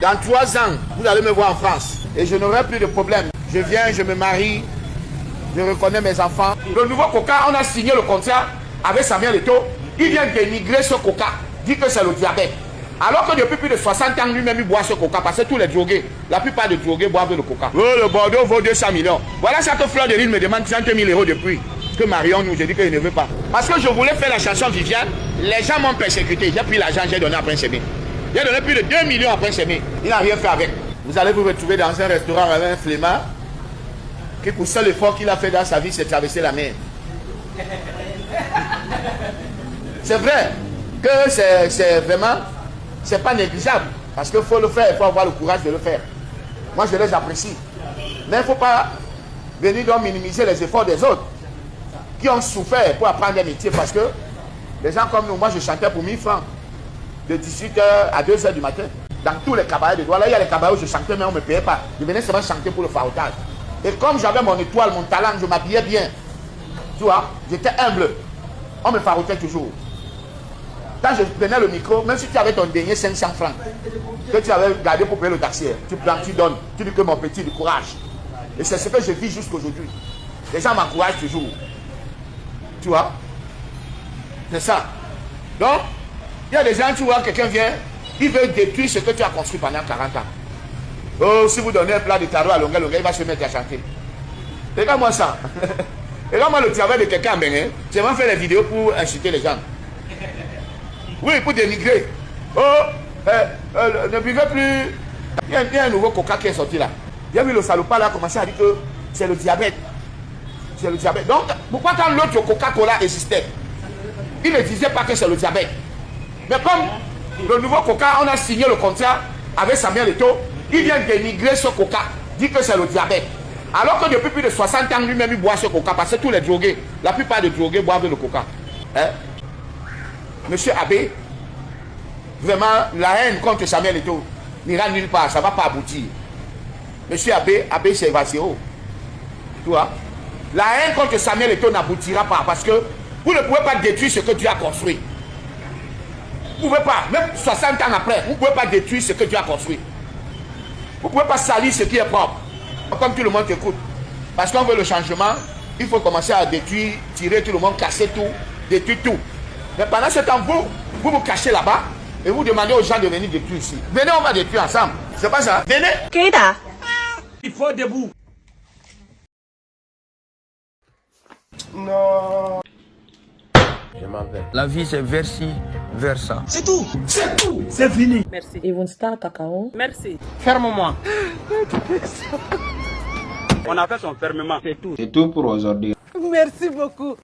Dans 3 ans, vous allez me voir en France et je n'aurai plus de problème. Je viens, je me marie, je reconnais mes enfants. Le nouveau Coca, on a signé le contrat avec Samuel Eto'o. Il vient dénigrer ce Coca, dit que c'est le diabète. Alors que depuis plus de 60 ans, lui-même, il boit ce Coca parce que tous les drogués, la plupart des drogués boivent le Coca. Oh, le Bordeaux vaut 200 millions. Voilà chaque fleur de l'île me demande 30 000 € depuis que Marion nous a dit qu'il ne veut pas. Parce que je voulais faire la chanson Viviane, les gens m'ont persécuté. J'ai pris l'argent, j'ai donné à Prince Aimé. J'ai donné plus de 2 millions à Prince Aimé. Il n'a rien fait avec. Vous allez vous retrouver dans un restaurant avec un flemmard qui, pour seul effort qu'il a fait dans sa vie, c'est traverser la mer. C'est vrai que c'est vraiment, c'est pas négligeable. Parce qu'il faut le faire, il faut avoir le courage de le faire. Moi, je les apprécie. Mais il ne faut pas venir donc minimiser les efforts des autres qui ont souffert pour apprendre des métiers. Parce que les gens comme nous, moi, je chantais pour 1000 francs. De 18h à 2h du matin, dans tous les cabarets de Douala. Il y a les cabarets où je chantais, mais on ne me payait pas. Je venais seulement chanter pour le farotage. Et comme j'avais mon étoile, mon talent, je m'habillais bien. Tu vois, j'étais humble. On me farotait toujours. Quand je prenais le micro, même si tu avais ton dernier 500 francs, que tu avais gardé pour payer le taxi, tu prends, tu donnes, tu dis que mon petit, du courage. Et c'est ce que je vis jusqu'aujourd'hui. Les gens m'encouragent toujours. Tu vois, c'est ça. Donc, il y a des gens, tu vois, quelqu'un vient, il veut détruire ce que tu as construit pendant 40 ans. Oh, si vous donnez un plat de tarot à Longa, il va se mettre à chanter. Regarde-moi ça. Regarde-moi le travail de quelqu'un en Bénin. C'est vraiment faire des vidéos pour inciter les gens. Oui, pour dénigrer. Oh, ne buvez plus. Il y a un nouveau Coca qui est sorti là. J'ai vu le salopard là commencer à dire que c'est le diabète. C'est le diabète. Donc, pourquoi quand l'autre Coca-Cola existait, il ne disait pas que c'est le diabète? Mais comme le nouveau Coca, on a signé le contrat avec Samuel Eto'o, il vient dénigrer ce Coca, dit que c'est le diabète. Alors que depuis plus de 60 ans, lui-même, il boit ce Coca, parce que tous les drogués, la plupart des drogués boivent le Coca. Hein? Monsieur Abbé, vraiment, la haine contre Samuel Eto'o n'ira nulle part, ça ne va pas aboutir. Monsieur Abbé, c'est Evasio. Tu vois? La haine contre Samuel Eto'o n'aboutira pas, parce que vous ne pouvez pas détruire ce que Dieu a construit. Vous ne pouvez pas, même 60 ans après, vous ne pouvez pas détruire ce que Dieu a construit. Vous ne pouvez pas salir ce qui est propre. Comme tout le monde écoute. Parce qu'on veut le changement, il faut commencer à détruire, tirer tout le monde, casser tout, détruire tout. Mais pendant ce temps, vous vous cachez là-bas et vous demandez aux gens de venir détruire ici. Venez, on va détruire ensemble. C'est pas ça? Venez. Keita. Il faut debout. Non. Je m'appelle. La vie c'est versi, versa. C'est tout. C'est tout. C'est fini. Merci. Even Star Cacao. Merci. Ferme-moi. On a fait son fermement. C'est tout. C'est tout pour aujourd'hui. Merci beaucoup.